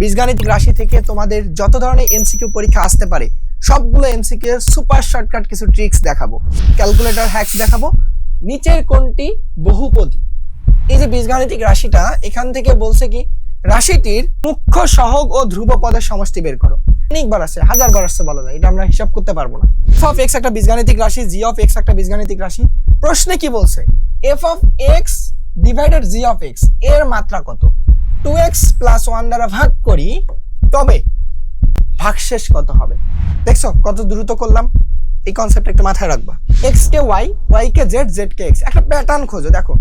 বীজগাণিতিক রাশি থেকে তোমাদের যত ধরনের এমসিকিউ পরীক্ষা আসতে পারে সবগুলো এমসিকিউ এর সুপার শর্টকাট কিছু ট্রিক্স দেখাবো, ক্যালকুলেটর হ্যাকস দেখাবো। নিচের কোনটি বহুপদী? এই যে বীজগাণিতিক রাশিটা, এখান থেকে বলছে কি রাশিটির মুখ্য সহগ ও ধ্রুবপদের সমষ্টি বের করো। অনেকবার আছে, হাজারবার আসছে বলা যায়, এটা আমরা হিসাব করতে পারবো না। এফ অফ এক্স একটা বীজগাণিতিক রাশি, জি অফ এক্স একটা বীজগাণিতিক রাশি। প্রশ্নে কি বলছে? F of x divided G of x এর মাত্রা কত? 2x + 1 দ্বারা ভাগ করি, তবে ভাগশেষ কত হবে? দেখছো কত দ্রুত করলাম। এই কনসেপ্টটা একটু মাথায় রাখবা। x কে y, y কে z, z কে x, একটা প্যাটার্ন খোঁজো। দেখো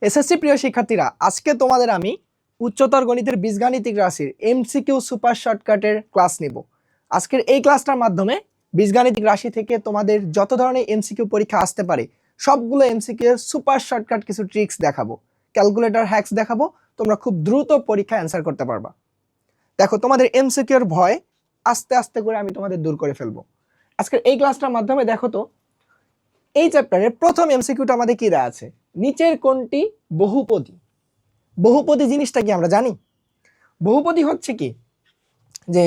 এসএসসি প্রিয় শিক্ষার্থীরা, আজকে তোমাদের আমি উচ্চতর গণিতের বীজগাণিতিক রাশির এমসিকিউ সুপার শর্টকাটের ক্লাস নিব। আজকের এই ক্লাসটার মাধ্যমে বীজগাণিতিক রাশি থেকে তোমাদের যত ধরনের এমসিকিউ পরীক্ষা আসতে পারে সবগুলো এমসিকিউ এর সুপার শর্টকাট কিছু ট্রিক্স দেখাবো, ক্যালকুলেটর হ্যাকস দেখাবো। তোমরা খুব দ্রুত পরীক্ষা অ্যান্সার করতে পারবা। দেখো তোমাদের এমসিকিউ এর ভয় আস্তে আস্তে করে আমি তোমাদের দূর করে ফেলবো আজকের এই ক্লাসটার মাধ্যমে। দেখো তো এই চ্যাপ্টারের প্রথম এমসিকিউটা আমাদের কি দেয়া আছে? নিচের কোনটি বহুপদী? বহুপদী জিনিসটা কি আমরা জানি? বহুপদী হচ্ছে কি, যে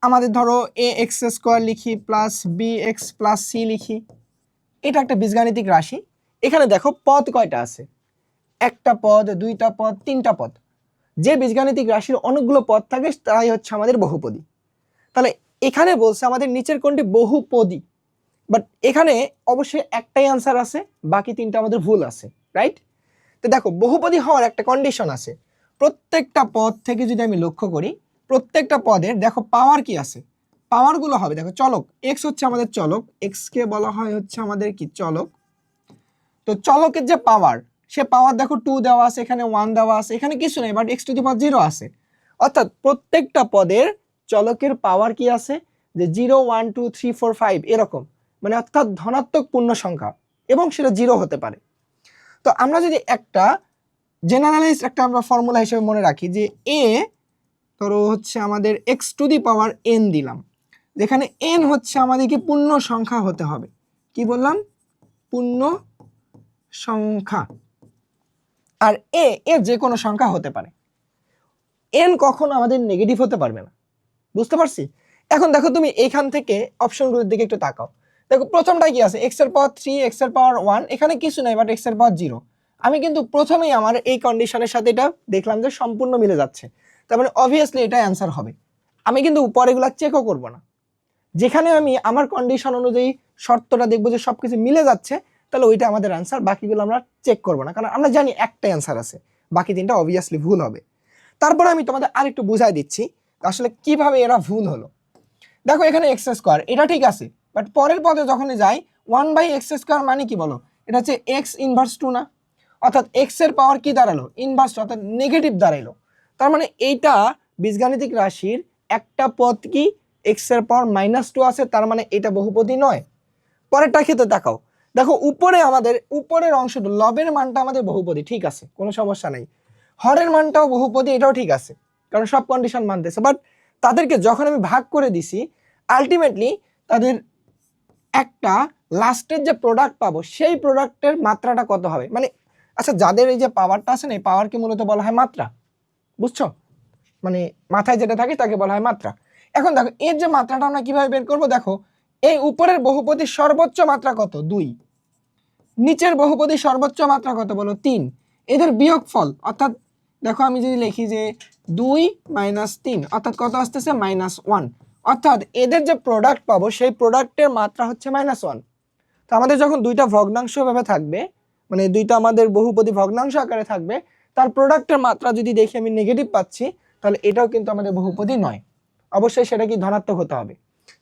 আমাদের ধরো ax² লিখি প্লাস bx প্লাস c লিখি, এটা একটা বীজগাণিতিক রাশি। এখানে দেখো পদ কয়টা আছে? একটা পদ, দুইটা পদ, তিনটা পদ। যে বীজগাণিতিক রাশির অনেকগুলো পদ থাকে তাই হচ্ছে আমাদের বহুপদী। তাহলে এখানে বলছে আমাদের নিচের কোনটি বহুপদী, বাট এখানে অবশ্যই একটাই আনসার আছে, বাকি তিনটা আমাদের ভুল আছে, রাইট? তো দেখো বহুপদী হওয়ার একটা কন্ডিশন আছে। প্রত্যেকটা পদ থেকে যদি আমি লক্ষ্য করি, প্রত্যেকটা পদের দেখো পাওয়ার কি আছে, পাওয়ারগুলো হবে দেখো চলক। এক্স হচ্ছে আমাদের চলক, এক্স কে বলা হয় হচ্ছে আমাদের কি চলক। তো চলকের যে পাওয়ার, সে পাওয়ার দেখো 2 দেওয়া আছে, এখানে 1 দেওয়া আছে, এখানে কিছু নেই, বাট x⁻0 আছে। অর্থাৎ প্রত্যেকটা পদের চলকের পাওয়ার কি আছে, যে 0 1 2 3 4 5 এরকম, মানে অর্থাৎ ধনাত্মক পূর্ণ সংখ্যা, এবং সেটা 0 হতে পারে। তো আমরা যদি একটা জেনারেলাইজ একটা আমরা ফর্মুলা হিসেবে মনে রাখি, যে a ধরো হচ্ছে আমাদের x⁻n দিলাম, যেখানে n হচ্ছে আমাদেরকে পূর্ণ সংখ্যা হতে হবে। কি বললাম? পূর্ণ সংখ্যা। আর এর যে কোনো সংখ্যা হতে পারে। n কখনো আমাদের নেগেটিভ হতে পারবে না, বুঝতে পারছি? এখন দেখো তুমি এখান থেকে অপশনগুলোর দিকে একটু তাকাও। দেখো প্রথমটা কি আছে, x এর পাওয়ার 3, x এর পাওয়ার 1, এখানে কিছু নাই, বাট x এর পাওয়ার 0। আমি কিন্তু প্রথমেই আমার এই কন্ডিশনের সাথে এটা দেখলাম যে সম্পূর্ণ মিলে যাচ্ছে, তার মানে অবভিয়াসলি এটা অ্যান্সার হবে। আমি কিন্তু পরেগুলো চেকও করব না। যেখানে আমি আমার কন্ডিশন অনুযায়ী শর্তটা দেখবো যে সবকিছু মিলে যাচ্ছে, তাহলে ওইটা আমাদের অ্যান্সার, বাকিগুলো আমরা চেক করবো না, কারণ আমরা জানি একটা অ্যান্সার আছে, বাকি তিনটা অবভিয়াসলি ভুল হবে। তারপরে আমি তোমাদের আরেকটু বুঝাই দিচ্ছি আসলে কিভাবে এরা ভুল হলো। দেখো এখানে x², এটা ঠিক আছে, বাট পরের পদে যখনই যাই 1/x² মানে কি বলো? এটা হচ্ছে x⁻2 না? অর্থাৎ x এর পাওয়ার কি দাঁড়ালো? ইনভার্স, অর্থাৎ নেগেটিভ দাঁড়ালো। তার মানে এইটা বীজগাণিতিক রাশির একটা পদ কি x এর পাওয়ার -2 আছে, তার মানে এটা বহুপদী নয়। পরেরটা ক্ষেত্রে তাকাও, দেখো উপরে আমাদের উপরের অংশটা লবের মানটা আমাদের বহুপদী, ঠিক আছে, কোনো সমস্যা নেই। হরের মানটাও বহুপদী, এটাও ঠিক আছে, কারণ সব কন্ডিশন মানতেছে। বাট তাদেরকে যখন আমি ভাগ করে দিছি, আলটিমেটলি তাদের একটা লাস্টের যে প্রোডাক্ট পাবো সেই প্রোডাক্টের মাত্রাটা কত হবে, মানে আচ্ছা যাদের এই যে পাওয়ারটা আছে না, এই পাওয়ারকে মূলত বলা হয় মাত্রা, বুঝছো? মানে মাথায় যেটা থাকে তাকে বলা হয় মাত্রা। এখন দেখো এর যে মাত্রাটা আমরা কিভাবে বের করবো, দেখো এই উপরের বহুপদীর সর্বোচ্চ মাত্রা কত? 2। নিচের বহুপদীর সর্বোচ্চ মাত্রা কত বলো? 3। এদের বিয়োগফল, অর্থাৎ দেখো আমি যদি লিখি যে 2 - 3, অর্থাৎ কত আসতেছে? -1। অর্থাৎ এদের যে প্রোডাক্ট পাবো সেই প্রোডাক্টের মাত্রা হচ্ছে -1। তো আমাদের যখন দুইটা ভগ্নাংশ ভাবে থাকবে, মানে দুইটা আমাদের বহুপদী ভগ্নাংশ আকারে থাকবে, তার প্রোডাক্টের মাত্রা যদি দেখি আমি নেগেটিভ পাচ্ছি, তাহলে এটাও কিন্তু আমাদের বহুপদী নয়। অবশ্যই সেটা কি ধনাত্মক হতে হবে।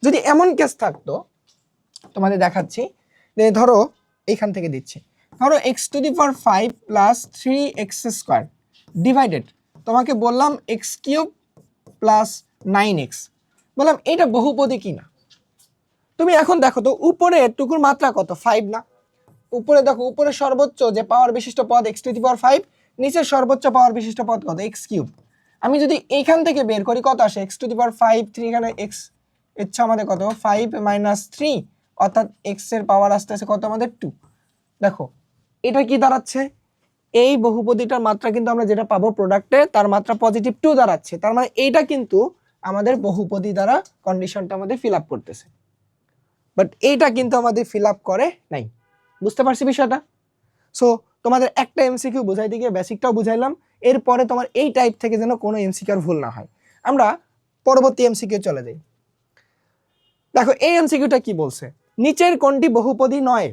যদি এমন কেস থাকতো, তোমাদের দেখাচ্ছি, যে ধরো এইখান থেকে দিচ্ছি, ধরো x⁵ প্লাস 3x² ডিভাইডেড, তোমাকে বললাম x³ প্লাস 9x, বললাম এটা বহুপদী কিনা। তুমি এখন দেখো তো উপরে টুকুর মাত্রা কত? 5 না? উপরে দেখো, উপরে সর্বোচ্চ যে পাওয়ার বিশিষ্ট পদ x⁵, নিচের সর্বোচ্চ পাওয়ার বিশিষ্ট পদ কত? x³। আমি যদি এইখান থেকে বের করি কত আসে? x⁵, 3, এখানে x ইচ্ছা আমাদের কত? 5 - 3, অর্থাৎ x এর পাওয়ার আসতেছে কত আমাদের? 2। দেখো এটা কি দাঁড়াচ্ছে? এই বহুপদীটার মাত্রা কিন্তু আমরা যেটা পাবো প্রোডাক্টে তার মাত্রা পজিটিভ 2 দাঁড়াচ্ছে, তার মানে এইটা কিন্তু আমাদের বহুপদী দ্বারা কন্ডিশনটা আমাদের ফিল আপ করতেছে, বাট এইটা কিন্তু আমাদের ফিল আপ করে নাই। বুঝতে পারছি বিষয়টা? সো তোমাদের একটা এমসিকিউ বুঝাইতে গিয়ে বেসিকটাও বুঝাইলাম, এরপরে তোমার এই টাইপ থেকে যেন কোনো এমসিকিউ ভুল না হয়। আমরা পরবর্তী এমসিকিউ চলে যাই। দেখো এই এমসিকিউটা কি বলছে, নিচের কোনটি বহুপদী নয়?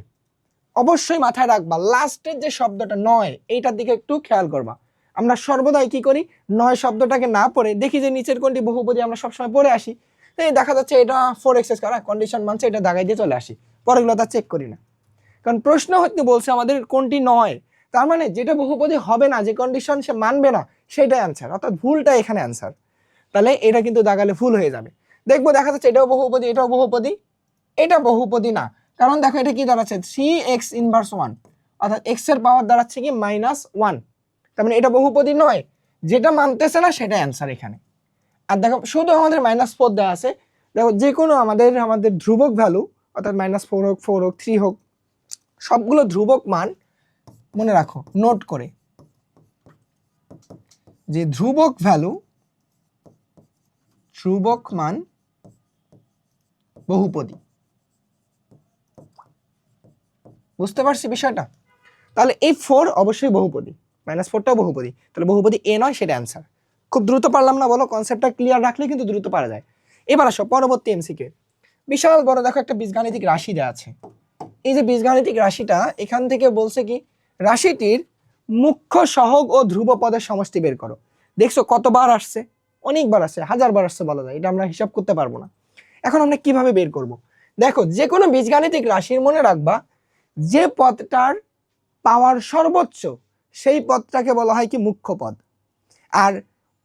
অবশ্যই মাথায় রাখবা লাস্টের যে শব্দটা নয় এইটার দিকে একটু খেয়াল করবা। আমরা সর্বদাই কি করি, নয় শব্দটাকে না পড়ে দেখি যে নিচের কোনটি বহুপদী আমরা সবসময় পড়ে আসি, এই দেখা যাচ্ছে এটা 4x² কন্ডিশন মানছে, এটা দাগাই দিয়ে চলে আসি, পরেগুলো তা চেক করি না। কারণ প্রশ্ন হতে বলছে আমাদের কোনটি নয়, তার মানে যেটা বহুপদী হবে না, যে কন্ডিশন সে মানবে না সেটাই অ্যান্সার, অর্থাৎ ভুলটা এখানে অ্যান্সার। তাহলে এটা কিন্তু দাগালে ভুল হয়ে যাবে। দেখবো দেখা যাচ্ছে এটাও বহুপদী, এটাও বহুপদী, এটা বহুপদী না, কারণ দেখো এটা কি দাঁড়াচ্ছে 3x ইনভার্স 1, অর্থাৎ x এর পাওয়ার দাঁড়াচ্ছে কি -1, তার মানে এটা বহুপদী নয়, যেটা মানতেছে না সেটা অ্যান্সার এখানে। আর দেখো শুধু আমাদের -4 দেওয়া আছে, দেখো যে কোনো আমাদের ধ্রুবক ভ্যালু, অর্থাৎ -4 হোক 4 হোক 3 হোক, সবগুলো ধ্রুবক মান মনে রাখো নোট করে, যে ধ্রুবক ভ্যালু ধ্রুবক মান বহুপদী। বুঝতে পারছি বিষয়টা? তাহলে এই 4 অবশ্যই বহুপদী, -4টাও বহুপদী, তাহলে বহুপদী এ নয়, সেটা অ্যান্সার। খুব দ্রুত পারলাম না বলো? কনসেপ্টটা ক্লিয়ার রাখলে কিন্তু দ্রুত পারা যায়। এবার আসো পরবর্তী এমসিকিউ। বিশাল বড় দেখো একটা বীজগাণিতিক রাশি দেওয়া আছে। এই যে বীজগাণিতিক রাশিটা, এখান থেকে বলছে কি রাশিটির মুখ্য সহগ ও ধ্রুব পদের সমষ্টি বের করো। দেখছো কতবার আসছে? অনেকবার আসছে, 1000 বার আসছে বলা যায়, এটা আমরা হিসাব করতে পারবো না। এখন আমরা কিভাবে বের করব? দেখো যে কোনো বীজগাণিতিক রাশির মনে রাখবা যে পদটার পাওয়ার সর্বোচ্চ সেই পদটাকে বলা হয় কি মুখ্য পদ, আর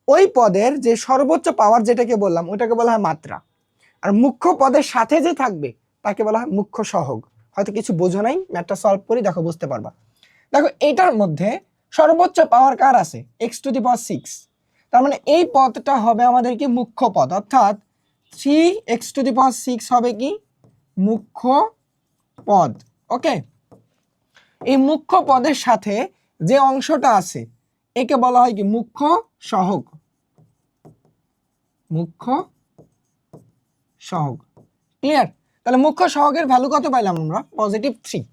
ওই পদের যে সর্বোচ্চ পাওয়ার যেটাকে বললাম ওইটাকে বলা হয় মাত্রা, আর মুখ্য পদের সাথে যে থাকবে তাকে বলা হয় মুখ্য সহগ। হয়তো কিছু বোঝো নাই, ম্যাথটা সলভ করি, দেখো বুঝতে পারবা। দেখো এইটার মধ্যে সর্বোচ্চ পাওয়ার কার আছে? x⁶, তার মানে এই পদটা হবে আমাদের কি মুখ্য পদ, অর্থাৎ 3x⁶ হবে কি মুখ্য পদ। ওকে, এই মুখ্য পদের সাথে যে অংশটা আছে একে বলা হয় কি মুখ্য সহগ, মুখ্য সহগ। ক্লিয়ার? তাহলে মুখ্য সহগের ভ্যালু কত পাইলাম আমরা? +3।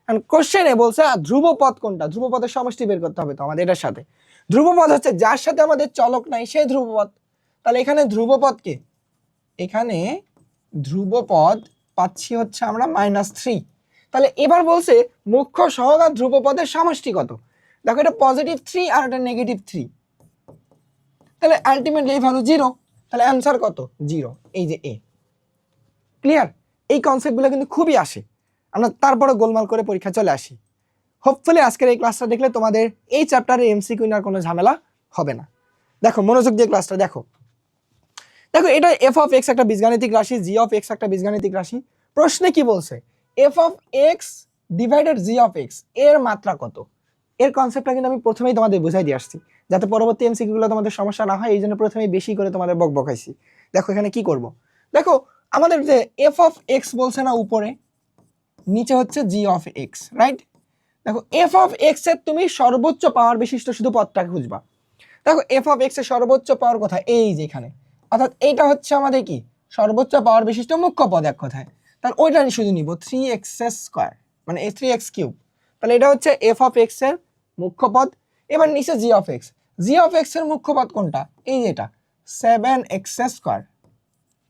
এন্ড কোশ্চেনে বলছে ধ্রুবপদ কোনটা? ধ্রুবপদের সমষ্টি বের করতে হবে তো আমাদের এটার সাথে। ধ্রুবপদ হচ্ছে যার সাথে আমাদের চলক নাই সেই ধ্রুবপদ। তাহলে এখানে ধ্রুবপদ কে? এখানে ধ্রুবপদ পাচ্ছি হচ্ছে আমরা -3। তাহলে এবার বলছে মুখ্য সহগ আর ধ্রুবপদের সমষ্টি কত? দেখো এটা +3 আর এটা -3, তাহলে আলটিমেটলি এই ভ্যালু 0, তাহলে অ্যান্সার কত? 0, এই যে এ। ক্লিয়ার? এই কনসেপ্টগুলো কিন্তু খুবই আসে, আমরা তারপরে গোলমাল করে পরীক্ষা চলে আসি। হোপফুলি আজকের এই ক্লাসটা দেখলে তোমাদের এই চ্যাপ্টারের এমসিকিউ নিয়ে আর কোনো ঝামেলা হবে না। দেখো মনোযোগ দিয়ে ক্লাসটা দেখো। দেখো এটা f(x) একটা বীজগাণিতিক রাশি, g(x) একটা বীজগাণিতিক রাশি। প্রশ্নে কি বলছে? f(x) ডিভাইডেড g(x) এর মাত্রা কত? এর কনসেপ্টটা কিন্তু আমি প্রথমেই তোমাদের বুঝাই দিয়ে আসছি, যাতে পরবর্তী এমসিকিউগুলো তোমাদের সমস্যা না হয়, এই জন্য প্রথমেই বেশি করে তোমাদের বকবকাইছি। দেখো এখানে কি করব, দেখো আমাদের যে f(x) বলছে না উপরে, নিচে হচ্ছে g(x), রাইট? দেখো f(x) এর তুমি সর্বোচ্চ পাওয়ার বিশিষ্ট শুধু পদটা খুঁজবা। দেখো f(x) এর সর্বোচ্চ পাওয়ার কোথায়? এই যে এখানে, অর্থাৎ এইটা হচ্ছে আমাদের কি সর্বোচ্চ পাওয়ার বিশিষ্ট মুখ্য পদ এক কথায়। তাহলে ওইটা শুধু নিব 3x², মানে 3x³। তাহলে এটা হচ্ছে f(x) এর মুখ্য পদ। এবার নিচে g(x), g(x) এর মুখ্য পদ কোনটা? এই যে এটা 7x²।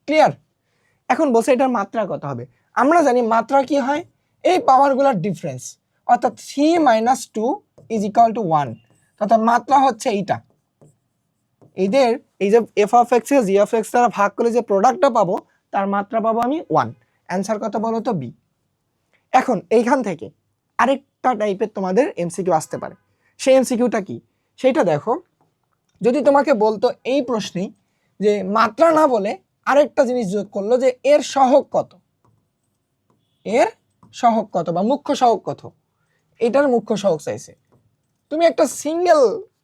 ক্লিয়ার? এখন বলছে এটার মাত্রা কত হবে? আমরা জানি মাত্রা কি হয়, এই পাওয়ারগুলোর ডিফারেন্স, অর্থাৎ 3 - 2 = 1, অর্থাৎ মাত্রা হচ্ছে এইটা। এদের এই যে f(x) এর g(x) দ্বারা ভাগ করে যে প্রোডাক্টটা পাবো তার মাত্রা পাবো আমি 1। অ্যান্সার কত বলো তো? বি। এখন এইখান থেকে আরেকটা টাইপের তোমাদের এমসিকিউ আসতে পারে। সেই এমসিকিউটা কি সেইটা দেখো। যদি তোমাকে বলতো এই প্রশ্নেই যে মাত্রা না বলে আরেকটা জিনিস যোগ করলো যে এর সহগ কত, এর সহগ কত বা মুখ্য সহগ কত, এটার মুখ্য সহগ চাইছে। তুমি একটা সিঙ্গেল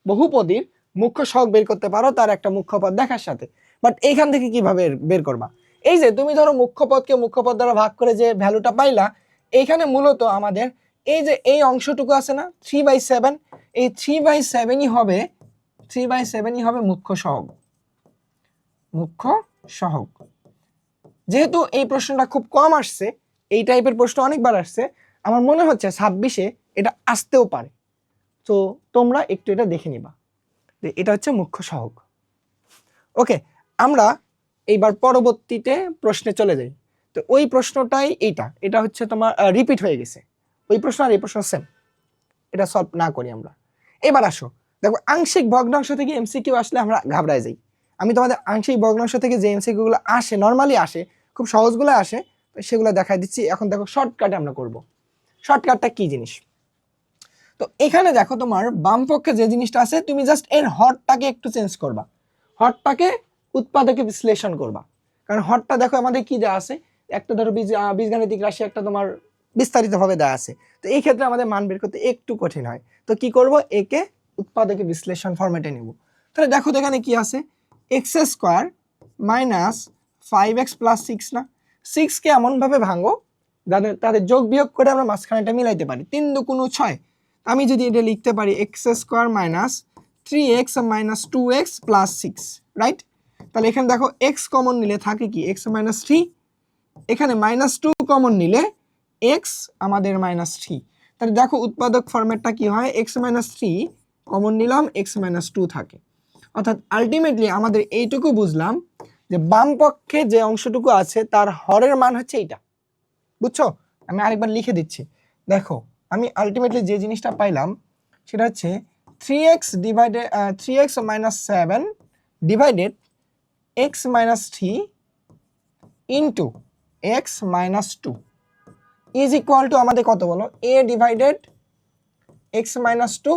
বহুপদীর মুখ্য সহগ বের করতে পারো তার একটা মুখ্য পদ দেখার সাথে, বাট এইখান থেকে কিভাবে বের করবা? এই যে তুমি ধরো মুখ্য পদকে মুখ্য পদ দ্বারা ভাগ করে যে ভ্যালুটা পাইলা, এইখানে মূলত আমাদের এই যে এই অংশটুকু আছে না 3/7, এই 3/7ই হবে মুখ্য সহগ। মুখ্য সহগ। যেহেতু এই প্রশ্নটা খুব কম আসছে, এই টাইপের প্রশ্ন অনেকবার আসছে, আমার মনে হচ্ছে 26-এ এটা আসতেও পারে। তো তোমরা একটু এটা দেখে নিবা যে এটা হচ্ছে মুখ্য সহগ। ওকে, আমরা এইবার পরবর্তীতে প্রশ্নে চলে যাই। তো ওই প্রশ্নটাই এটা হচ্ছে তোমার রিপিট হয়ে গেছে। ওই প্রশ্ন আর এই প্রশ্ন সেম, এটা সলভ না করি আমরা। এবার আসো, দেখো আংশিক ভগ্নাংশ থেকে এমসিকিউ আসলে আমরা ঘাবড়ায় যাই। আমি তোমাদের আংশিক ভগ্নাংশ থেকে যে এমসিকিউ গুলো আসে, নর্মালি আসে, খুব সহজগুলো আসে, তো সেগুলো দেখাই দিচ্ছি। এখন দেখো শর্টকাটে আমরা করব। শর্টকাটটা কি জিনিস? তো এখানে দেখো তোমার বাম পক্ষে যে জিনিসটা আছে, তুমি জাস্ট এর হরটাকে একটু চেঞ্জ করবা, হরটাকে উৎপাদকে বিশ্লেষণ করবা। কারণ হরটা দেখো আমাদের কি দেওয়া আছে, একটা ধরো বীজগাণিতিক রাশি একটা তোমার বিস্তারিতভাবে দেওয়া আছে। তো এই ক্ষেত্রে আমাদের মান বের করতে একটু কঠিন হয়। তো কি করব, একে উৎপাদকে বিশ্লেষণ ফরম্যাটে নেব। তাহলে দেখো এখানে কি আছে, x² - 5x + 6 না, 6কে এমনভাবে ভাঙো তাদের যোগ বিয়োগ করে আমরা মাঝখানেটা মিলাইতে পারি। 3 × 2 = 6। আমি যদি এটা লিখতে পারি x² - 3x - 2x + 6, রাইট? তাহলে এখানে দেখো x কমন নিলে থাকে কি x - 3, এখানে -2 কমন নিলে x আমাদের -3। তাহলে দেখো উৎপাদক ফরম্যাটটা কি হয়, x - 3 কমন নিলাম, x - 2 থাকে। অর্থাৎ আলটিমেটলি আমাদের এইটুকু বুঝলাম যে বাম পক্ষে যে অংশটুকু আছে তার হরের মান হচ্ছে এইটা। বুঝছো? আমি আরেকবার লিখে দিচ্ছি। দেখো আমি আলটিমেটলি যে জিনিসটা পাইলাম সেটা হচ্ছে 3x - 7 divided x - 3 into x - 2 is equal to আমাদের কত বলো, a divided x - 2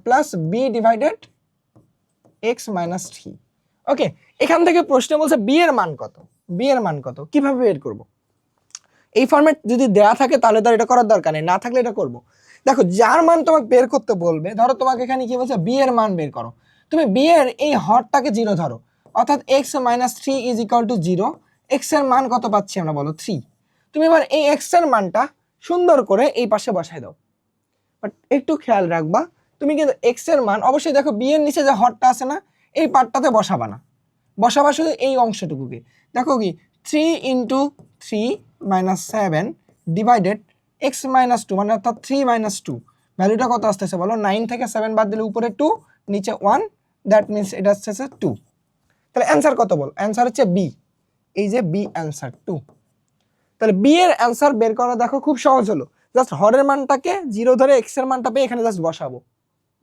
plus b divided x - 3। ওকে, এখান থেকে প্রশ্ন বলছে b এর মান কত, b এর মান কত, কিভাবে বের করব? এই ফরম্যাট যদি দেয়া থাকে তাহলে তো এটা করার দরকার নেই, না থাকলে এটা করব। দেখো যার মান তোমাকে বের করতে বলবে, ধরো তোমাকে এখানে কি বলছে b এর মান বের করো, তুমি b এর এই হরটাকে 0 ধরো, অর্থাৎ x - 3 is equal to 0। x এর মান কত পাচ্ছি আমরা বলো 3। তুমি এবার এই x এর মানটা সুন্দর করে এই পাশে বসাই দাও। বাট একটু খেয়াল রাখবা, তুমি কিন্তু x এর মান অবশ্যই দেখো b এর নিচে যে হরটা আছে না, এই পার্টটাতে বসাবা না, বসাবা শুধু এই অংশটুকুকে। দেখো কি 3 × 3 - 7 ডিভাইডেড x - 2 মানে অর্থাৎ 3 - 2, ভ্যালুটা কত আসতেছে বলো, 9 থেকে 7 বাদ দিলে উপরে 2 নিচে 1, দ্যাট মিনস এটা আসতেছে 2। তাহলে অ্যান্সার কত বল, অ্যান্সার হচ্ছে বি, এই যে বি অ্যান্সার 2। তাহলে বি এর অ্যান্সার বের করা দেখো খুব সহজ হলো, জাস্ট হরের মানটাকে 0 ধরে x এর মানটা পেয়ে এখানে জাস্ট বসাবো।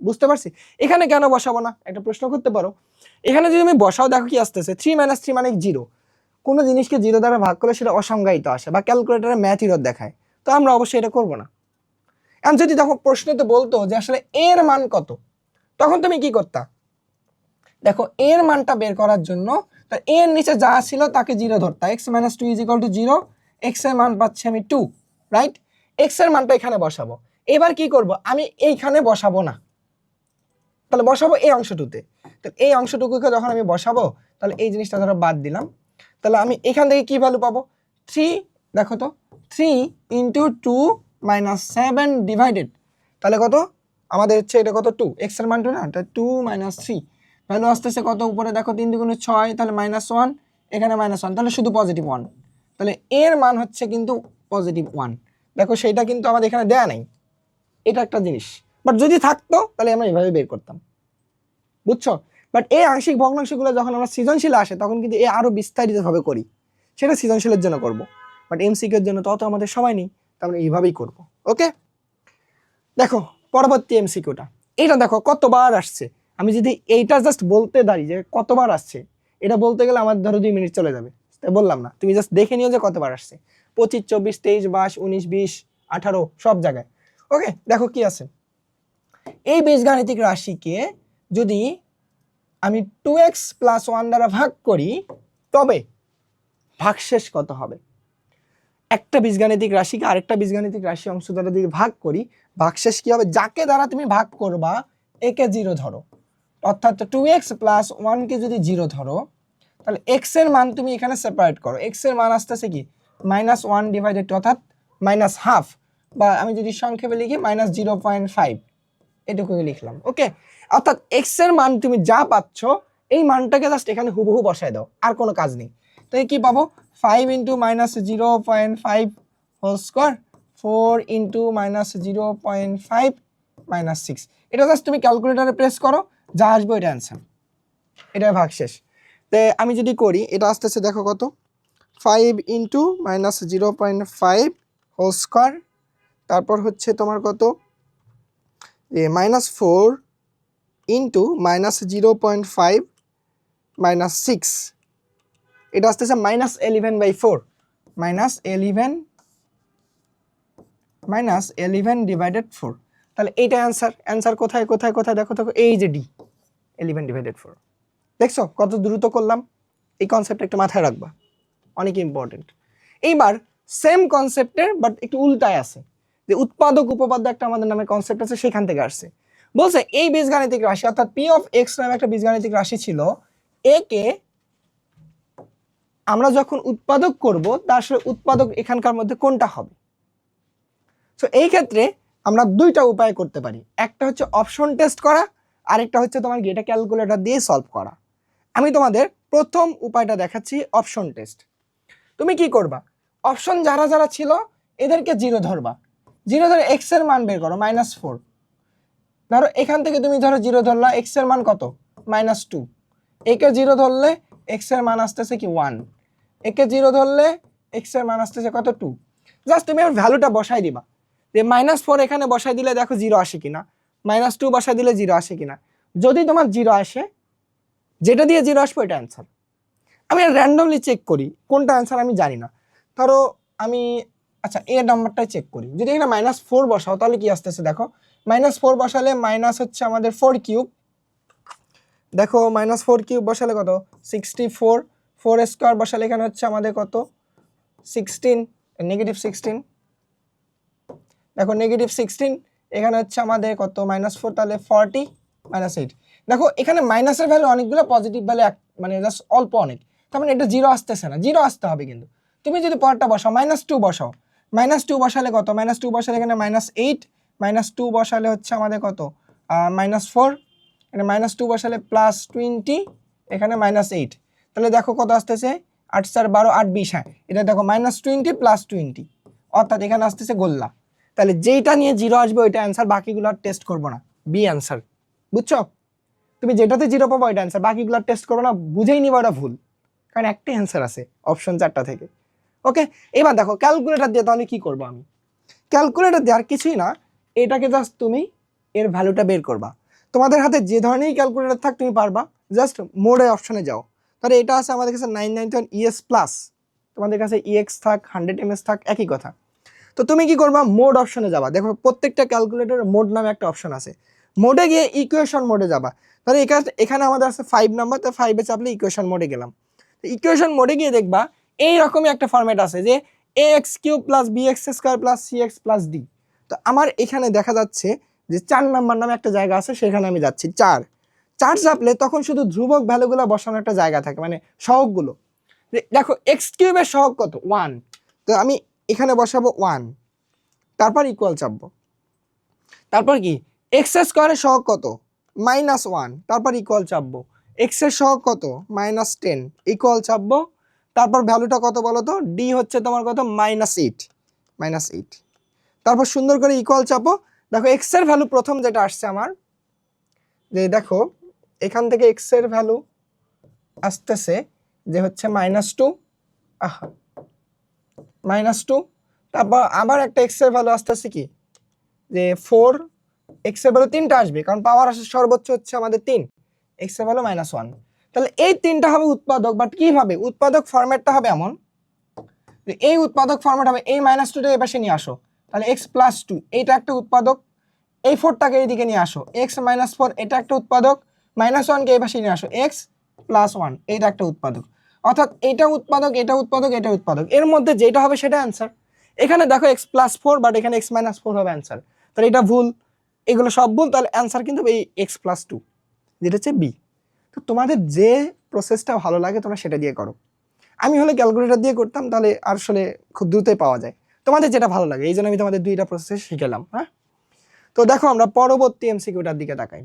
বুঝতে পারছি? এখানে কেন বসাবো না একটা প্রশ্ন করতে পারো। এখানে যদি তুমি বসাও দেখো কি আসতেছে 3 - 3 মানে 0। কোনো জিনিসকে 0 দ্বারা ভাগ করলে সেটা অসংজ্ঞায়িত আসে বা ক্যালকুলেটরে ম্যাথ ইরর দেখায়, তো আমরা অবশ্যই এটা করব না। এখন যদি দেখো প্রশ্নতে বলতো যে আসলে এর মান কত, তখন তুমি কি করতা? দেখো এর মানটা বের করার জন্য তো এর নিচে যা ছিল তাকে 0 ধরতা, x - 2 = 0, x এর মান পাচ্ছি আমি 2, রাইট? x এর মানটা এখানে বসাবো। এবার কি করব, আমি এইখানে বসাবো না, তাহলে বসাবো এই অংশটুতে। তাহলে এই অংশটুকুকে যখন আমি বসাবো, তাহলে এই জিনিসটা ধরো বাদ দিলাম, তাহলে আমি এখান থেকে কি ভ্যালু পাবো, 3। দেখো তো 3 × 2 - 7 ডিভাইডেড, তাহলে কত আমাদের হচ্ছে এটা কত 2, x এর মান 2 না, তাহলে 2 - 3 ভ্যালু আসতেছে কত, উপরে দেখো 3 × 6 তাহলে -1, এখানে -1, তাহলে শুধু পজিটিভ 1। তাহলে এর মান হচ্ছে কিন্তু পজিটিভ 1। দেখো সেইটা কিন্তু আমাদের এখানে দেয়া নাই, এটা একটা জিনিস, বাট যদি থাকতো তাহলে আমরা এভাবে বের করতাম। বুঝছো? বাট এই আংশিক ভগ্নাংশগুলো যখন আমরা সৃজনশীল আসে তখন কিন্তু এ আরো বিস্তারিতভাবে করি, সেটা সৃজনশীলের জন্য করব। বাট এমসিকিউ এর জন্য তত আমাদের সময় নেই, তো আমরা এইভাবেই করব। ওকে, দেখো পরবর্তী এমসিকিউটা, এটা দেখো কতবার আসছে। আমি যদি এইটা জাস্ট বলতে দাঁড়ি যে কতবার আসছে, এটা বলতে গেলে আমার ধরো 2 মিনিট চলে যাবে, তাই বললাম না, তুমি জাস্ট দেখে নিও যে কতবার আসছে। 25, 24, 23, 22, 19, 20, 18 সব জায়গায়। ওকে, দেখো কি আছে, এই বীজগাণিতিক রাশিকে যদি আমি 2x + 1 দ্বারা ভাগ করি তবে ভাগশেষ কত হবে। একটা বীজগাণিতিক রাশিকে আরেকটা বীজগাণিতিক রাশি অংশ দ্বারা যদি ভাগ করি, ভাগশেষ কি হবে, যাকে দ্বারা তুমি ভাগ করবা একে 0 ধরো, অর্থাৎ 2x + 1 কে যদি 0 ধরো, তাহলে x এর মান তুমি এখানে সেপারেট করো, x এর মান আসতেছে কি -1 ডিভাইডেড 2, অর্থাৎ -1/2, বা আমি যদি সংক্ষেপে লিখি -0.5 এটুকুই লিখলাম। ওকে, অর্থাৎ এক্স এর মান তুমি যা পাচ্ছ এই মানটাকে জাস্ট এখানে হুবহু বসায় দাও, আর কোনো কাজ নেই। তাই কি পাবো, 5 × -0.5 হোল স্কোয়ার 4 × -0.5 -6। এটা জাস্ট তুমি ক্যালকুলেটারে প্রেস করো, যা আসবে এটা অ্যান্সার, এটা ভাগ শেষ। তো আমি যদি করি এটা আসতেছে দেখো কত, 5 × -0.5 হোল স্কোয়ার, তারপর হচ্ছে তোমার কত -4 × -0.5 -6, এটা আসতেছে -11/4, -11/4। তাহলে এইটা অ্যান্সার কোথায় কোথায় কোথায় দেখো দেখো, এই যে ডি 11/4। দেখছো কত দ্রুত করলাম, এই কনসেপ্টটা একটু মাথায় রাখবা, অনেক ইম্পর্টেন্ট। এইবার সেম কনসেপ্টের বাট একটু উল্টায় আছে, যে উৎপাদক উপপাদ্য একটা আমাদের নামে কনসেপ্ট আছে, সেখান থেকে আসছে। বলছে এই বীজগাণিতিক রাশি অর্থাৎ পি অফ এক্স নামে একটা বীজগাণিতিক রাশি ছিল, একে আমরা যখন উৎপাদক করব তার আসলে উৎপাদক এখানকার মধ্যে কোনটা হবে। তো এই ক্ষেত্রে আমরা দুইটা উপায় করতে পারি, একটা হচ্ছে অপশন টেস্ট করা, আরেকটা হচ্ছে তোমার এটা ক্যালকুলেটর দিয়ে সলভ করা। আমি তোমাদের প্রথম উপায়টা দেখাচ্ছি, অপশন টেস্ট। তুমি কি করবা, অপশন যারা যারা ছিল এদেরকে 0 ধরবা, 0 ধরে এক্স এর মান বের করো -4। ধরো এখান থেকে তুমি ধরো 0 ধরলা, এক্স এর মান কত -2, একে 0 ধরলে এক্স এর মান আসতেছে কি 1, একে 0 ধরলে এক্স এর মান আসতেছে কত 2। জাস্ট তুমি আর ভ্যালুটা বসাই দিবা, যে -4 এখানে বসাই দিলে দেখো 0 আসে কিনা, -2 বসাই দিলে 0 আসে কিনা। যদি তোমার 0 আসে, যেটা দিয়ে 0 আসবে ওইটা অ্যান্সার। আমি র্যান্ডমলি চেক করি কোনটা অ্যান্সার আমি জানি না, ধরো আমি আচ্ছা এ নাম্বারটাই চেক করি। যদি এখানে -4 বসাও তাহলে কি আসতেছে দেখো, -4 বসালে মাইনাস হচ্ছে আমাদের 4 কিউব, দেখো -4 কিউব বসালে কত 64, 4 স্কোয়ার বসালে এখানে হচ্ছে আমাদের কত 16, -16, দেখো -16, এখানে হচ্ছে আমাদের কত -4, তাহলে 40 -8। দেখো এখানে মাইনাসের ভ্যালু অনেকগুলো, পজিটিভ ভ্যালু মানে জাস্ট অল্প অনেক, তার মানে এটা 0 আসতেছে না, 0 আসতে হবে কিন্তু। তুমি যদি পরেরটা বসাও -2 বসাও, -2 বসালে কত, -2 বসালে এখানে -8, -2 বসালে হচ্ছে আমাদের কত -4, এখানে -2 বসালে +20, এখানে -8, তাহলে দেখো কত আসতেছে 8 4 12 8 20। হ্যাঁ এটা দেখো -20 +20, অর্থাৎ এখানে আসতেছে গোল্লা। তাহলে যেইটা নিয়ে 0 আসবে ওইটা অ্যান্সার, বাকিগুলো টেস্ট করবো না, বি অ্যান্সার। বুঝছো, তুমি যেটাতে 0 পাবো ওইটা অ্যান্সার, বাকিগুলো টেস্ট করবো না, বুঝেই নিবা ওটা ভুল, কারণ একটাই অ্যান্সার আছে অপশন 4টা থেকে। ওকে, এবার দেখো ক্যালকুলেটর দিয়ে তাহলে কি করবো আমি, ক্যালকুলেটর দিয়ে আর কিছুই না, এটাকে জাস্ট তুমি এর ভ্যালুটা বের করবা। তোমাদের হাতে যে ধরনেরই ক্যালকুলেটর থাক তুমি পারবা, জাস্ট মোডে অপশনে যাও। তাহলে এটা আছে আমাদের কাছে 991 ES প্লাস, তোমাদের কাছে EX থাক 100 MS থাক একই কথা। তো তুমি কি করবা, মোড অপশনে যাবা, দেখো প্রত্যেকটা ক্যালকুলেটরের মোড নামে একটা অপশন আছে, মোডে গিয়ে ইকুয়েশন মোডে যাবা। তাহলে এখানে আমাদের আছে 5 নাম্বার, তো 5-এ চাপলে ইকুয়েশন মোডে গেলাম। তো ইকুয়েশন মোডে গিয়ে দেখবা এইরকমই একটা ফরম্যাট আছে, যে ax³ + bx² + cx + d। তো আমার এখানে দেখা যাচ্ছে যে 4 নাম্বার নামে একটা জায়গা আছে, সেখানে আমি যাচ্ছি 4 চাপলে তখন শুধু ধ্রুবক ভ্যালুগুলো বসানোর একটা জায়গা থাকে, মানে সহগগুলো। দেখো x³ এর সহগ কত 1, তো আমি এখানে বসাবো 1, তারপর ইকুয়াল চাপবো, তারপর কি x² এর সহগ কত -1, তারপর ইকুয়াল চাপবো, x এর সহগ কত -10, ইকুয়াল চাপবো, তারপর ভ্যালুটা কত বলো তো, d হচ্ছে তোমার কত -8, তারপর সুন্দর করে ইকুয়াল চাপো। দেখো x এর ভ্যালু প্রথম যেটা আসছে আমার, যে দেখো এখান থেকে x এর ভ্যালু আসতেছে যে হচ্ছে -2, -2, তারপর আবার একটা x এর ভ্যালু আসতেছে কি যে 4, x এর ভ্যালু 3টা আসবে, কারণ পাওয়ার আসে সর্বোচ্চ হচ্ছে আমাদের 3, x এর ভ্যালু -1। তাহলে এই 3টা হবে উৎপাদক, বাট কিভাবে উৎপাদক ফরম্যাটটা হবে এমন যে এই উৎপাদক ফরম্যাট হবে এই -2টা এই পাশে নিয়ে আসো, তাহলে x + 2 এইটা একটা উৎপাদক, এই 4টাকে এইদিকে নিয়ে আসো, x - 4 এটা একটা উৎপাদক, -1কে এই পাশে নিয়ে আসো, x + 1 এইটা একটা উৎপাদক। অর্থাৎ এটা উৎপাদক, এটা উৎপাদক, এটা উৎপাদক, এর মধ্যে যেটা হবে সেটা অ্যান্সার। এখানে দেখো x + 4, বাট এখানে x - 4 হবে অ্যান্সার, তাহলে এটা ভুল, এগুলো সব ভুল, তাহলে অ্যান্সার কিন্তু এই x + 2, যেটা হচ্ছে বি। তো তোমাদের যে প্রসেসটা ভালো লাগে তোমরা সেটা দিয়ে করো। আমি হলে ক্যালকুলেটর দিয়ে করতাম, তাহলে আসলে খুব দ্রুতই পাওয়া যায়। তোমাদের যেটা ভালো লাগে, এই জন্য আমি তোমাদের দুইটা প্রসেস শিখালাম। হ্যাঁ, তো দেখো আমরা পরবর্তী এমসিকিউটার দিকে তাকাই।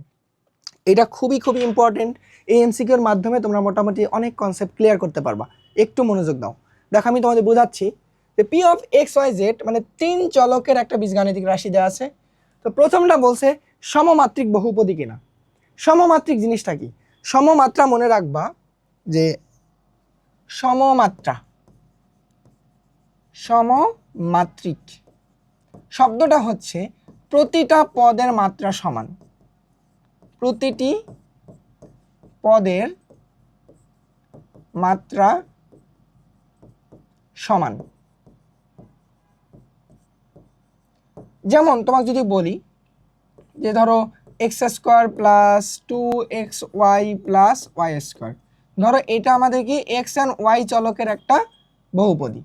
এটা খুবই খুবই ইম্পর্টেন্ট। এই এমসিকিউর মাধ্যমে তোমরা মোটামুটি অনেক কনসেপ্ট ক্লিয়ার করতে পারবা। একটু মনোযোগ দাও। দেখো আমি তোমাদের বোঝাচ্ছি যে P of X Y Z মানে 3 চলকের একটা বীজগাণিতিক রাশি দেওয়া আছে। তো প্রথমটা বলছে সমমাত্রিক বহুপদী কিনা। সমমাত্রিক জিনিসটা কি? সমমাত্রা মনে রাখবা যে সমমাত্রিক শব্দটা হচ্ছে প্রতিটা পদের মাত্রা সমান, প্রতিটি পদের মাত্রা সমান। যেমন তোমাকে যদি বলি যে ধরো X square plus 2xy plus Y square, ধরো এটা আমাদের কি এক্স অ্যান্ড ওয়াই চলকের একটা বহুপদী,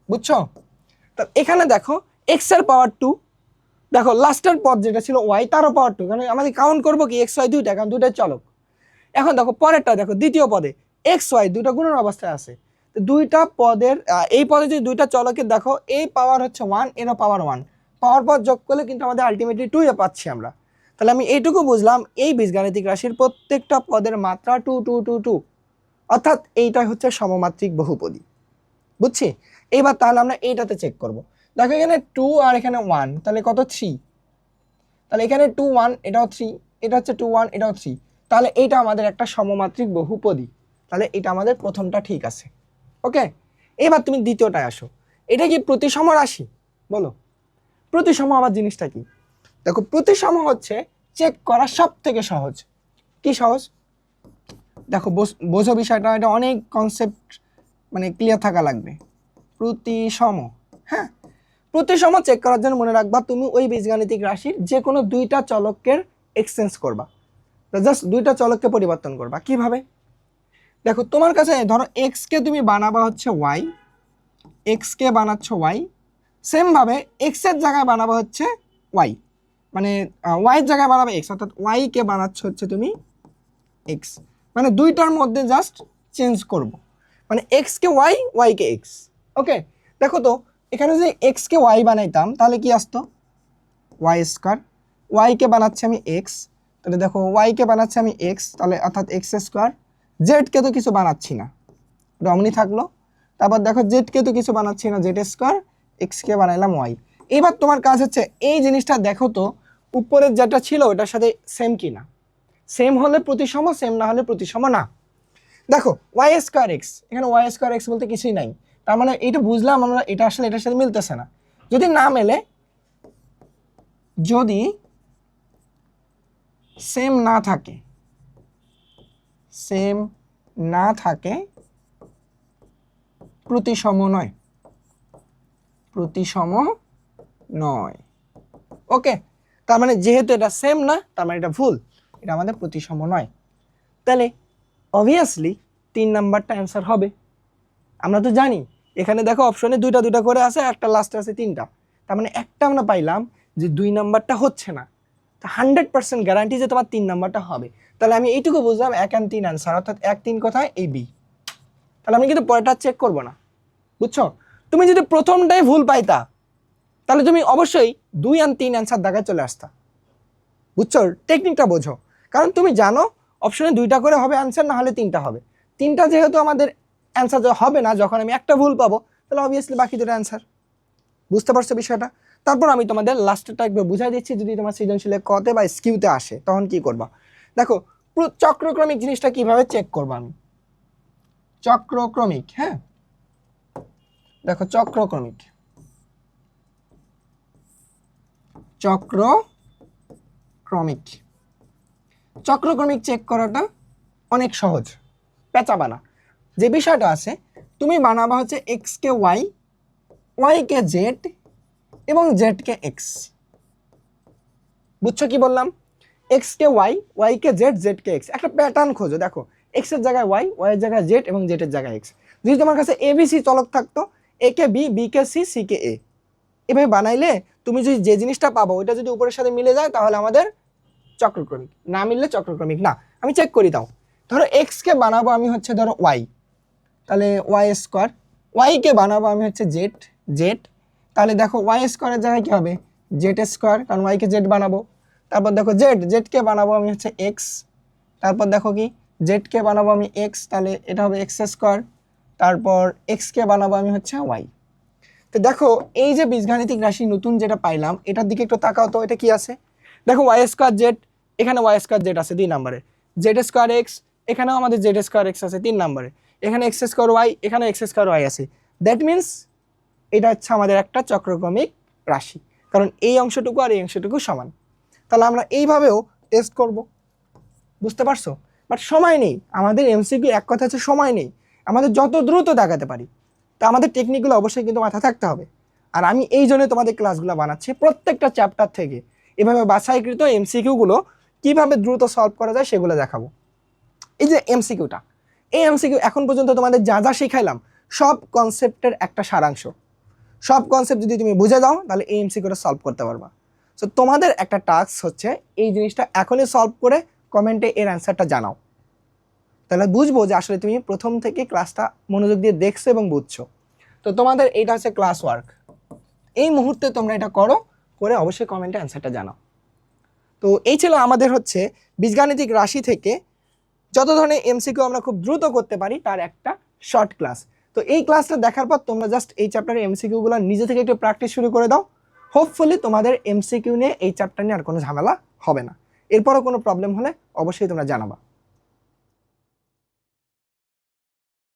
বুঝছো? তো এখানে দেখো এক্স এর পাওয়ার 2, দেখো লাস্টের পদ যেটা ছিল ওয়াই তারও পাওয়ার 2, কারণ আমাদের কাউন্ট করবো কি এক্স ওয়াই দুইটা, কারণ দুইটাই চলক। এখন দেখো পরেরটা দেখো, দ্বিতীয় পদে এক্স ওয়াই দুইটা গুণের অবস্থায় আছে। তো দুইটা পদের এই পদে যদি দুইটা চলকের দেখো এই পাওয়ার হচ্ছে 1, এরও পাওয়ার 1, পাওয়ার পর যোগ করলে কিন্তু আমাদের আলটিমেটলি 2 পাচ্ছি আমরা। তাহলে আমি এইটুকু বুঝলাম এই বীজগাণিতিক রাশির প্রত্যেকটা পদের মাত্রা 2 2 2 2, অর্থাৎ এইটাই হচ্ছে সমমাত্রিক বহুপদী। বুঝছি? এইবার তাহলে আমরা এইটাতে চেক করব। দেখো এখানে 2 আর এখানে 1, তাহলে কত 3। তাহলে এখানে 2 1, এটাও 3, এটা হচ্ছে 2 1, এটাও 3, তাহলে এইটা আমাদের একটা সমমাত্রিক বহুপদী। তাহলে এটা আমাদের প্রথমটা ঠিক আছে। ওকে, এবার তুমি দ্বিতীয়টায় আসো। এটা কি প্রতিসম রাশি? বলো প্রতিসম আবার জিনিসটা কি? দেখো প্রতিসম হচ্ছে চেক করা সব থেকে সহজ। কি সহজ? দেখো বোঝো বিষয়টা, এটা অনেক কনসেপ্ট মানে ক্লিয়ার থাকা লাগবে। প্রতিসম, হ্যাঁ, প্রতিসম চেক করার জন্য মনে রাখবা তুমি ওই বীজগাণিতিক রাশির যে কোনো দুইটা চলকের এক্সচেঞ্জ করবা, জাস্ট দুইটা চলককে পরিবর্তন করবা। কিভাবে? দেখো তোমার কাছে ধরো এক্স কে তুমি বানাবা হচ্ছে ওয়াই, এক্স কে বানাচ্ছ ওয়াই, সেম ভাবে এক্স এর জায়গায় বানাবা হচ্ছে ওয়াই, মানে ওয়াই এর জায়গায় বানাবে এক্স, অর্থাৎ ওয়াই কে বানাচ্ছ হচ্ছে তুমি এক্স, মানে দুইটার মধ্যে জাস্ট চেঞ্জ করব, মানে এক্স কে ওয়াই, ওয়াই কে এক্স। ওকে, দেখো তো এখানে যদি এক্স কে ওয়াই বানাইতাম তাহলে কি আসতো? Y square. ওয়াই কে বানাচ্ছি আমি এক্স, তাহলে দেখো ওয়াই কে বানাচ্ছি আমি এক্স, তাহলে অর্থাৎ এক্স স্কোয়ার। জেড কে তো কিছু বানাচ্ছি না, রমনি থাকলো। তারপর দেখো জেড কে তো কিছু বানাচ্ছি না, জেড স্কোয়ার, এক্স কে বানাইলাম ওয়াই। এবার তোমার কাজ হচ্ছে এই জিনিসটা দেখো তো উপরের যেটা ছিল ওটার সাথে সেম কি না। সেম হলে প্রতিসম, সেম না হলে প্রতিসম না। দেখো ওয়াই স্কোয়ার এক্স, এখানে ওয়াই স্কোয়ার এক্স বলতে কিছুই নাই, তার মানে এটা বুঝলাম আমরা এটা আসলে এটার সাথে মিলতেছে না। যদি না মেলে, যদি সেম না থাকে, সেম না থাকে প্রতিসম নয়, প্রতিসম নয়। ওকে, তার মানে যেহেতু এটা সেম না তার মানে এটা ভুল, এটা আমাদের প্রতিসম নয়। তাহলে অবভিয়াসলি 3 নাম্বারটা অ্যান্সার হবে। আমরা তো জানি এখানে দেখো অপশনে দুইটা দুইটা করে আছে, একটা লাস্টে আছে 3টা, তার মানে একটা আমরা পাইলাম যে 2 নাম্বারটা হচ্ছে না। তা 100% গ্যারান্টি যে তোমার 3 নাম্বারটা হবে। তাহলে আমি এইটুকু বুঝলাম 1 আর 3 অ্যান্সার, অর্থাৎ 1 3 কোথায়? এই বি। তাহলে আমি কিন্তু পরেরটা চেক করবো না, বুঝছো? তুমি যদি প্রথমটাই ভুল পাইতা তাহলে তুমি অবশ্যই 2 আর 3 অ্যান্সার দেখায় চলে আসতা, বুঝছো? টেকনিকটা বোঝো, কারণ তুমি জানো অপশনে 2টা করে হবে অ্যান্সার, না হলে 3টা হবে। 3টা যেহেতু আমাদের অ্যান্সার হবে না, যখন আমি একটা ভুল পাবো তাহলে অবভিয়াসলি বাকি দুটো অ্যান্সার। বুঝতে পারছো বিষয়টা? তারপর আমি তোমাদের লাস্টেরটা একবার বুঝাই দিচ্ছি, যদি তোমার সৃজনশীলে কতে বা স্কিউতে আসে তখন কি করবা। দেখো চক্রক্রমিক জিনিসটা কিভাবে চেক করবো আমি। চক্রক্রমিক, হ্যাঁ দেখো চক্রক্রমিক, চক্রক্রমিক চক্রক্রমিক চেক করাটা অনেক সহজ, পেঁচাবা না। যে বিষয়টা আছে তুমি বানাবা হচ্ছে এক্স কে ওয়াই, ওয়াই কে জেড এবং জেড কে এক্স। বুঝছো কি বললাম? এক্স কে ওয়াই, ওয়াই কে জেড, জেড কে এক্স। একটা প্যাটার্ন খোঁজো। দেখো এক্স এর জায়গায় ওয়াই, ওয়াই এর জায়গায় জেড এবং জেড এর জায়গায় এক্স। যদি তোমার কাছে এ বি সি চলক থাকতো, এ K B, B K C, C K এ, এভাবে বানাইলে তুমি যদি যে জিনিসটা পাবো ওইটা যদি উপরের সাথে মিলে যায় তাহলে আমাদের চক্রক্রমিক, না মিললে চক্রক্রমিক না। আমি চেক করি দাও। ধরো এক্স কে বানাবো আমি হচ্ছে ধরো ওয়াই, তাহলে ওয়াই স্কোয়ার। ওয়াই কে বানাবো আমি হচ্ছে জেড, জেড তাহলে দেখো ওয়াই স্কোয়ারের জায়গায় কী হবে জেড স্কোয়ার, কারণ ওয়াইকে জেড বানাবো। তারপর দেখো জেডকে বানাবো আমি হচ্ছে এক্স, তারপর দেখো কি জেডকে বানাবো আমি এক্স, তাহলে এটা হবে এক্স স্কোয়ার, তারপর এক্সকে বানাবো আমি হচ্ছে ওয়াই। তো দেখো এই যে বীজগাণিতিক রাশি নতুন যেটা পাইলাম এটার দিকে একটু তাকাও তো, এটা কি আছে দেখো ওয়াই স্কোয়ার জেড, এখানে ওয়াই স্কোয়ার জেড আছে 2 নম্বরে, জেড স্কোয়ার এক্স, এখানেও আমাদের জেড স্কোয়ার এক্স আছে 3 নম্বরে, এখানে এক্স স্কোয়ার ওয়াই, এখানে এক্স স্কোয়ার ওয়াই আছে। দ্যাট মিনস এটা হচ্ছে আমাদের একটা চক্রক্রমিক রাশি, কারণ এই অংশটুকু আর এই অংশটুকু সমান। তাহলে আমরা এইভাবেও টেস্ট করব, বুঝতে পারছো? বাট সময় নেই আমাদের, এমসিকিউ এক কথা হচ্ছে সময় নেই, আমাদের যত দ্রুত দেখাতে পারি। তো আমাদের টেকনিকগুলো অবশ্যই কিন্তু মাথায় থাকতে হবে। আর আমি এই জন্য তোমাদের ক্লাসগুলো বানাচ্ছি, প্রত্যেকটা চ্যাপ্টার থেকে এভাবে বাছাইকৃত এমসিকিউগুলো কীভাবে দ্রুত সলভ করা যায় সেগুলো দেখাবো। এই যে এমসিকিউটা, এই এমসিকিউ এখন পর্যন্ত তোমাদের যা যা শিখাইলাম সব কনসেপ্টের একটা সারাংশ। সব কনসেপ্ট যদি তুমি বুঝে দাও তাহলে এই এমসিকিউটা সলভ করতে পারবা। সো তোমাদের একটা টাস্ক হচ্ছে এই জিনিসটা এখনই সলভ করে কমেন্টে এর অ্যান্সারটা জানাও, তাহলে বুঝবো যে আসলে তুমি প্রথম থেকে ক্লাসটা মনোযোগ দিয়ে দেখছো এবং বুঝছো। তো তোমাদের এইটা হচ্ছে ক্লাস ওয়ার্ক, এই মুহূর্তে তোমরা এটা করো, করে অবশ্যই কমেন্টে অ্যান্সারটা জানাও। তো এই ছিল আমাদের হচ্ছে বীজগাণিতিক রাশি থেকে যত ধরনের এমসিকিউ আমরা খুব দ্রুত করতে পারি তার একটা শর্ট ক্লাস। তো এই ক্লাসটা দেখার পর তোমরা জাস্ট এই চ্যাপ্টারের এমসিকিউগুলো নিজে থেকে একটু প্র্যাকটিস শুরু করে দাও। হোপফুলি তোমাদের এমসিকিউ নিয়ে এই চ্যাপ্টার নিয়ে আর কোনো ঝামেলা হবে না। এরপরও কোনো প্রবলেম হলে অবশ্যই তোমরা জানাবা।